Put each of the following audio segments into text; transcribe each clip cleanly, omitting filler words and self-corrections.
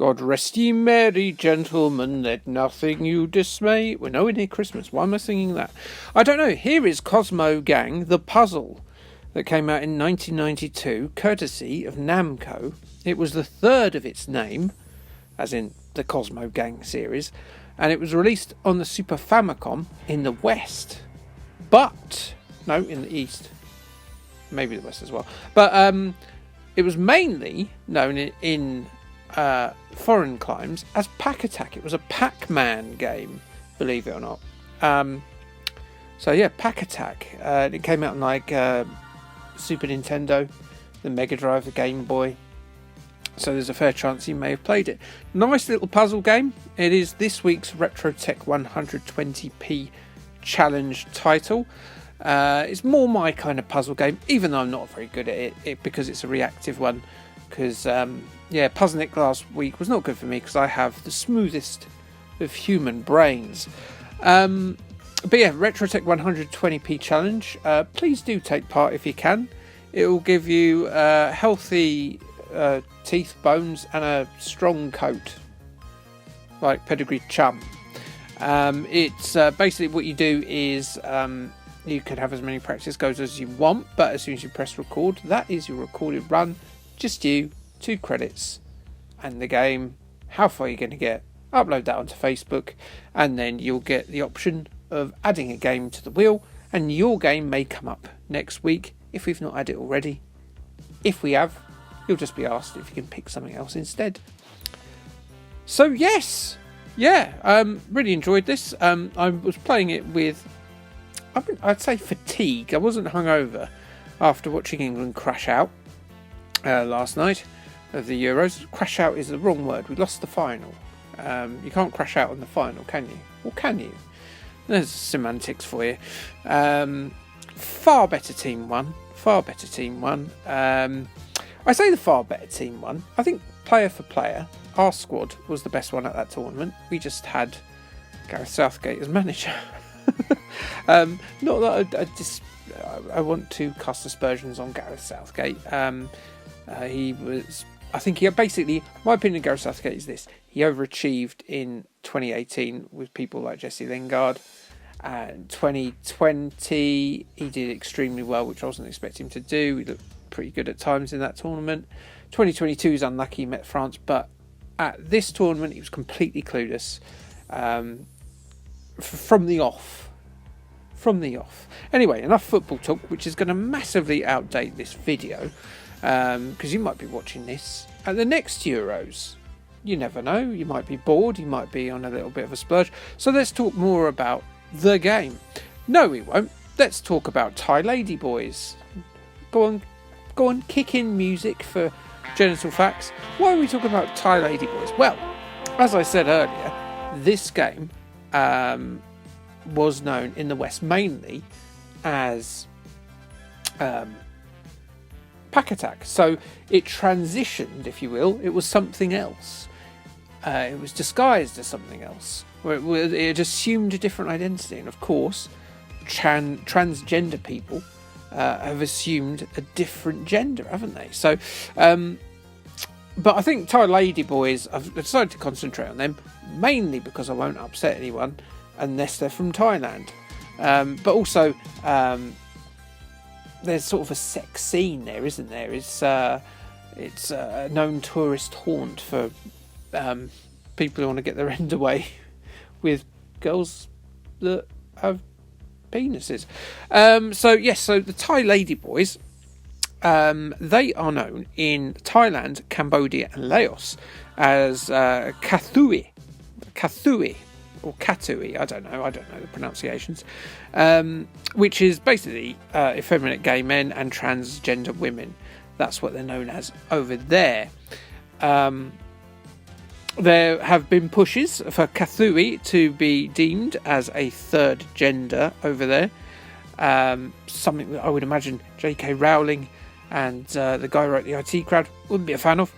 God rest ye merry gentlemen, let nothing you dismay. We're nowhere near Christmas. Why am I singing that? I don't know. Here is Cosmo Gang, the puzzle, that came out in 1992, courtesy of Namco. It was the third of its name, as in the Cosmo Gang series, and it was released on the Super Famicom in the West. But, no, in the East. Maybe the West as well. But it was mainly known in foreign climes as Pac Attack. It was a Pac-Man game, believe it or not. So yeah, Pac Attack. It came out on like Super Nintendo, the Mega Drive, the Game Boy. So there's a fair chance you may have played it. Nice little puzzle game. It is this week's RetroTech 120p challenge title. It's more my kind of puzzle game, even though I'm not very good at it because it's a reactive one. Because Puzzle-Nick last week was not good for me because I have the smoothest of human brains. But yeah, RetroTech 120p challenge. Please do take part if you can. It will give you healthy teeth, bones, and a strong coat, like pedigreed chum. It's basically what you do is you can have as many practice goes as you want, but as soon as you press record, that is your recorded run. Just you, 2 credits, and the game. How far you're going to get? Upload that onto Facebook, and then you'll get the option of adding a game to the wheel, and your game may come up next week if we've not had it already. If we have, you'll just be asked if you can pick something else instead. So yes, really enjoyed this. I was playing it with, I'd say, fatigue. I wasn't hungover after watching England crash out last night of the Euros. Crash out is the wrong word. We lost the final. You can't crash out on the final, can you? Or can you? There's semantics for you. Far better team won. I say the far better team won. I think player for player, our squad was the best one at that tournament. We just had Gareth Southgate as manager. Not that I want to cast aspersions on Gareth Southgate. He was, I think he basically, my opinion of Gareth Southgate is this: he overachieved in 2018 with people like Jesse Lingard. 2020 he did extremely well, which I wasn't expecting him to do. He looked pretty good at times in that tournament. 2022 is unlucky, he met France, but at this tournament he was completely clueless from the off. Anyway, enough football talk, which is going to massively outdate this video, because you might be watching this at the next Euros. You never know, you might be bored, you might be on a little bit of a splurge. So let's talk more about the game. No, we won't. Let's talk about Thai Lady Boys. Go on, kick in music for Genital Facts. Why are we talking about Thai Lady Boys? Well, as I said earlier, this game was known in the West mainly as Pac Attack. So it transitioned, if you will. It was something else. It was disguised as something else. It assumed a different identity. And of course, transgender people have assumed a different gender, haven't they? So, but I think Thai Lady Boys, I've decided to concentrate on them, mainly because I won't upset anyone unless they're from Thailand. But also, there's sort of a sex scene there, isn't there? It's a known tourist haunt for people who want to get their end away with girls that have penises. So the Thai Lady Boys, they are known in Thailand, Cambodia and Laos as Kathui or Katui, I don't know the pronunciations, which is basically effeminate gay men and transgender women. That's what they're known as over there. There have been pushes for Kathui to be deemed as a third gender over there. Something that I would imagine J.K. Rowling and the guy who wrote the IT Crowd wouldn't be a fan of.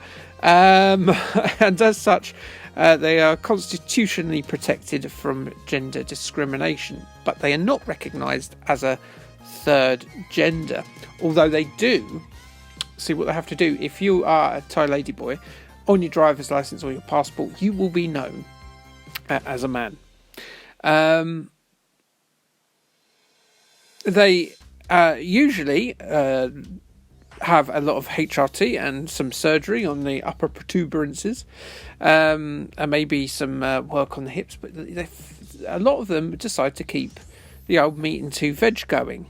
And as such, they are constitutionally protected from gender discrimination, but they are not recognised as a third gender. Although they do, see what they have to do. If you are a Thai Lady Boy, on your driver's license or your passport, you will be known as a man. They usually have a lot of HRT and some surgery on the upper protuberances, and maybe some work on the hips, but a lot of them decide to keep the old meat and two veg going.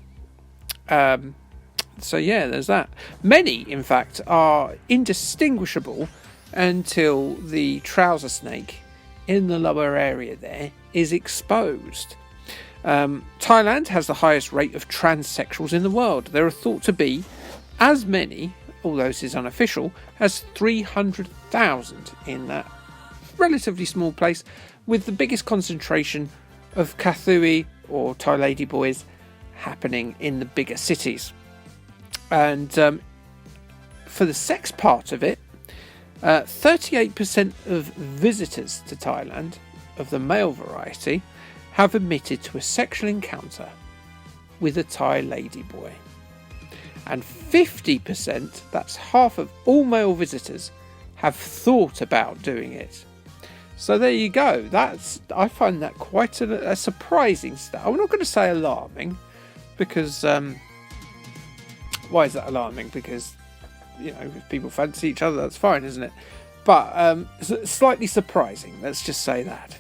So yeah, there's that. Many, in fact, are indistinguishable until the trouser snake in the lower area there is exposed. Thailand has the highest rate of transsexuals in the world. There are thought to be as many, although this is unofficial, as 300,000 in that relatively small place, with the biggest concentration of Kathui or Thai lady boys happening in the bigger cities. And for the sex part of it, 38% of visitors to Thailand of the male variety have admitted to a sexual encounter with a Thai ladyboy. And 50%, that's half of all male visitors, have thought about doing it. So there you go. I find that quite a surprising stat. I'm not going to say alarming, because why is that alarming? Because, if people fancy each other, that's fine, isn't it? But slightly surprising. Let's just say that.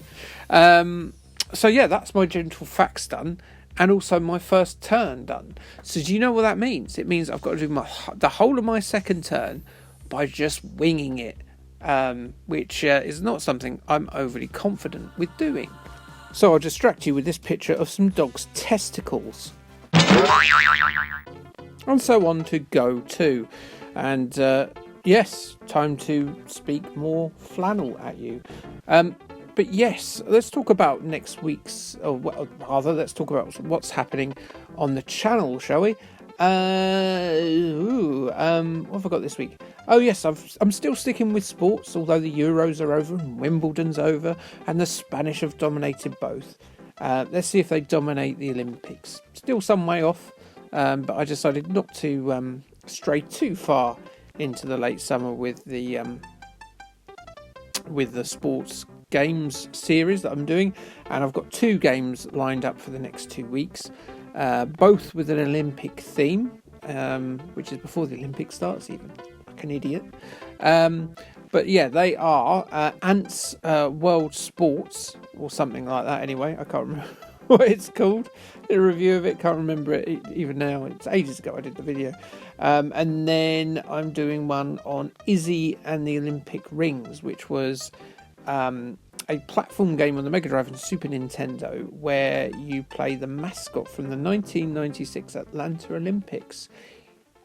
So yeah, that's my gentle facts done, and also my first turn done. So do you know what that means? It means I've got to do the whole of my second turn by just winging it, which is not something I'm overly confident with doing. So I'll distract you with this picture of some dog's testicles. And so on to go to. And yes, time to speak more flannel at you. But yes, let's talk about next week's, or rather, let's talk about what's happening on the channel, shall we? What have I got this week? Oh yes, I'm still sticking with sports, although the Euros are over and Wimbledon's over, and the Spanish have dominated both. Let's see if they dominate the Olympics. Still some way off, but I decided not to stray too far into the late summer with the sports games series that I'm doing, and I've got 2 games lined up for the next 2 weeks, both with an Olympic theme, which is before the Olympics starts, even like an idiot. But yeah, they are Ants World Sports or something like that. Anyway, I can't remember what it's called. Did a review of it, can't remember it even now. It's ages ago I did the video. And then I'm doing one on Izzy and the Olympic Rings, which was a platform game on the Mega Drive and Super Nintendo where you play the mascot from the 1996 Atlanta Olympics.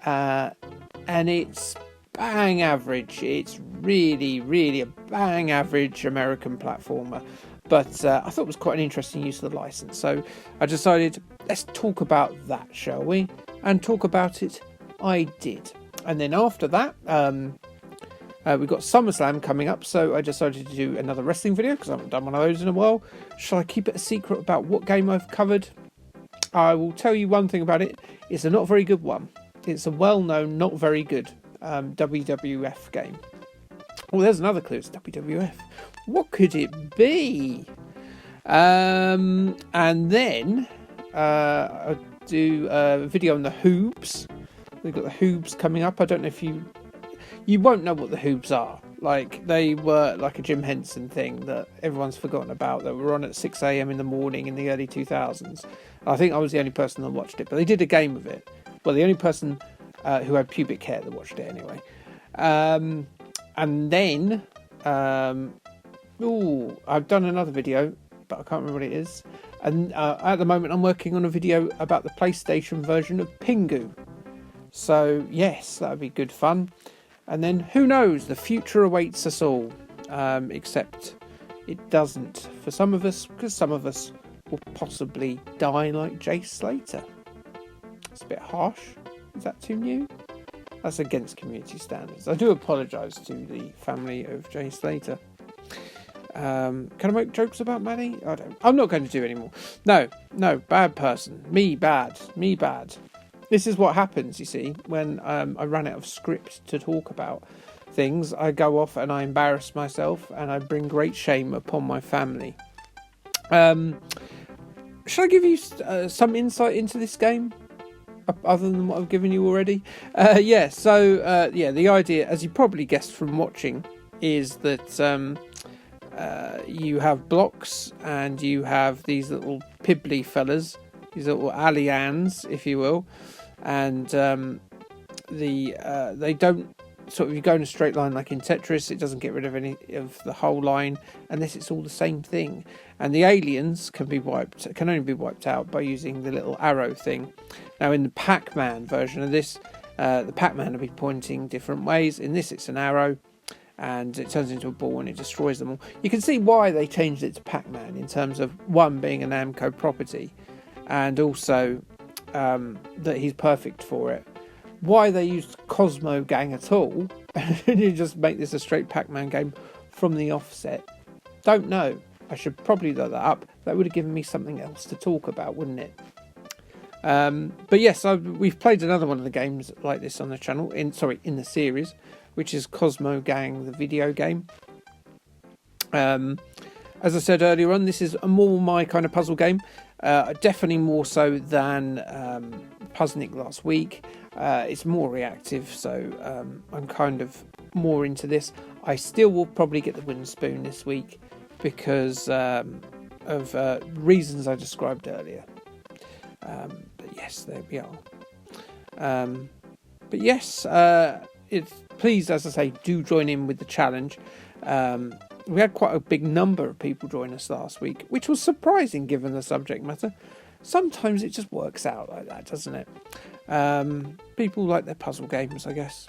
And it's bang average. It's really, really a bang average American platformer. But I thought it was quite an interesting use of the license. So I decided, let's talk about that, shall we? And talk about it I did. And then after that, we've got SummerSlam coming up, so I decided to do another wrestling video because I haven't done one of those in a while. Shall I keep it a secret about what game I've covered? I will tell you one thing about it. It's a not very good one. It's a well-known, not very good WWF game. Oh, there's another clue. It's WWF. What could it be? And then I'll do a video on the Hoobs. We've got the Hoobs coming up. I don't know if you won't know what the Hoobs are. Like, they were like a Jim Henson thing that everyone's forgotten about, that were on at 6 a.m. in the morning in the early 2000s. I think I was the only person that watched it, but they did a game of it. Well, the only person who had pubic hair that watched it anyway. And then, I've done another video, but I can't remember what it is. And at the moment, I'm working on a video about the PlayStation version of Pingu. So, yes, that would be good fun. And then, who knows, the future awaits us all. Except it doesn't for some of us, because some of us will possibly die like Jay Slater. It's a bit harsh. Is that too new? That's against community standards. I do apologise to the family of Jay Slater. Can I make jokes about Maddie? I'm not going to do anymore. No, bad person. Me bad. This is what happens, you see, when I run out of script to talk about things, I go off and I embarrass myself and I bring great shame upon my family. Should I give you some insight into this game? Other than what I've given you already? The idea, as you probably guessed from watching, is that you have blocks and you have these little pibbly fellas, these little allians, if you will, and they don't sort of, you go in a straight line like in Tetris. It doesn't get rid of any of the whole line unless it's all the same thing. And the aliens can only be wiped out by using the little arrow thing. Now in the Pac-Man version of this, the Pac-Man will be pointing different ways. In this, it's an arrow, and it turns into a ball and it destroys them all. You can see why they changed it to Pac-Man in terms of one being a Namco property, and also that he's perfect for it. Why they used Cosmo Gang at all, and you just make this a straight Pac-Man game from the offset, don't know. I should probably look that up. That would have given me something else to talk about, wouldn't it? But yes, we've played another one of the games like this on the channel, in the series, which is Cosmo Gang, the video game. As I said earlier on, this is a more my kind of puzzle game. Definitely more so than Puzznic last week. It's more reactive, so I'm kind of more into this. I still will probably get the wooden spoon this week because of reasons I described earlier. But yes, there we are. Please, as I say, do join in with the challenge. We had quite a big number of people join us last week, which was surprising given the subject matter. Sometimes it just works out like that, doesn't it? People like their puzzle games, I guess.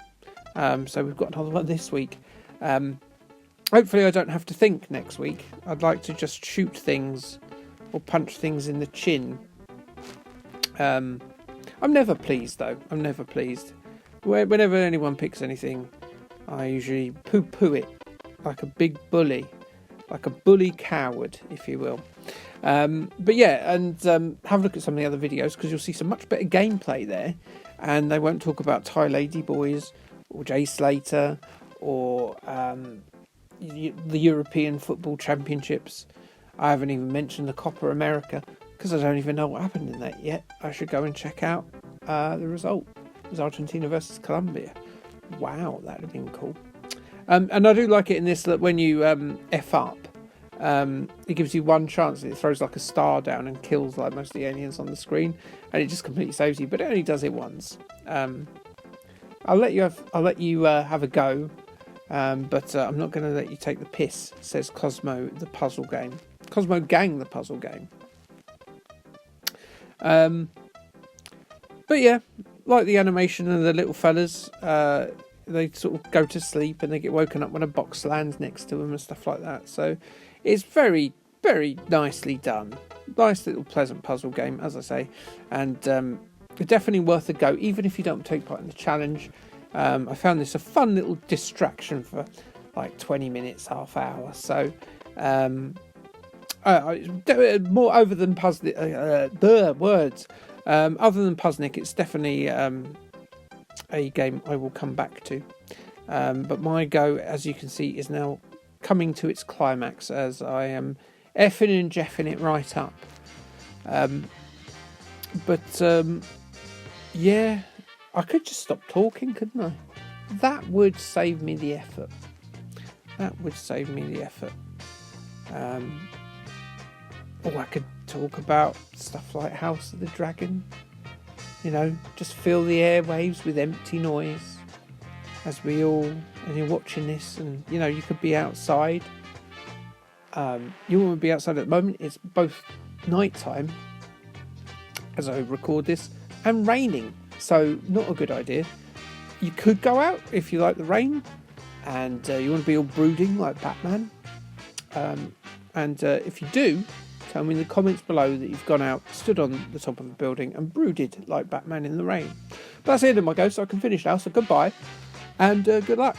So we've got another one this week. Hopefully I don't have to think next week. I'd like to just shoot things or punch things in the chin. I'm never pleased, though. I'm never pleased. Whenever anyone picks anything, I usually poo-poo it like a big bully. Like a bully coward, if you will. Have a look at some of the other videos, because you'll see some much better gameplay there. And they won't talk about Thai Lady Boys or Jay Slater or the European Football Championships. I haven't even mentioned the Copa America because I don't even know what happened in that yet. I should go and check out the result. It was Argentina versus Colombia. Wow, that would have been cool. And I do like it in this that when you F up, it gives you one chance. It throws like a star down and kills like most of the aliens on the screen, and it just completely saves you. But it only does it once. I'll let you have a go, but I'm not going to let you take the piss. Says Cosmo the puzzle game, Cosmo Gang the puzzle game. But yeah, like the animation of the little fellas. They sort of go to sleep and they get woken up when a box lands next to them and stuff like that. So it's very, very nicely done. Nice little pleasant puzzle game, as I say. And definitely worth a go, even if you don't take part in the challenge. I found this a fun little distraction for like 20 minutes, half hour. So more over than Puzznic. Other than Puzznic, it's definitely a game I will come back to, but my go, as you can see, is now coming to its climax as I am effing and jeffing it right up. Yeah, I could just stop talking, couldn't I? That would save me the effort. Or I could talk about stuff like House of the Dragon. You know, just fill the airwaves with empty noise as and you're watching this, and you know, you could be outside. You want to be outside at the moment. It's both night time as I record this and raining, so not a good idea. You could go out if you like the rain and you want to be all brooding like Batman. If you do, tell me in the comments below that you've gone out, stood on the top of a building and brooded like Batman in the rain. But that's the end of my go, so I can finish now. So goodbye and good luck.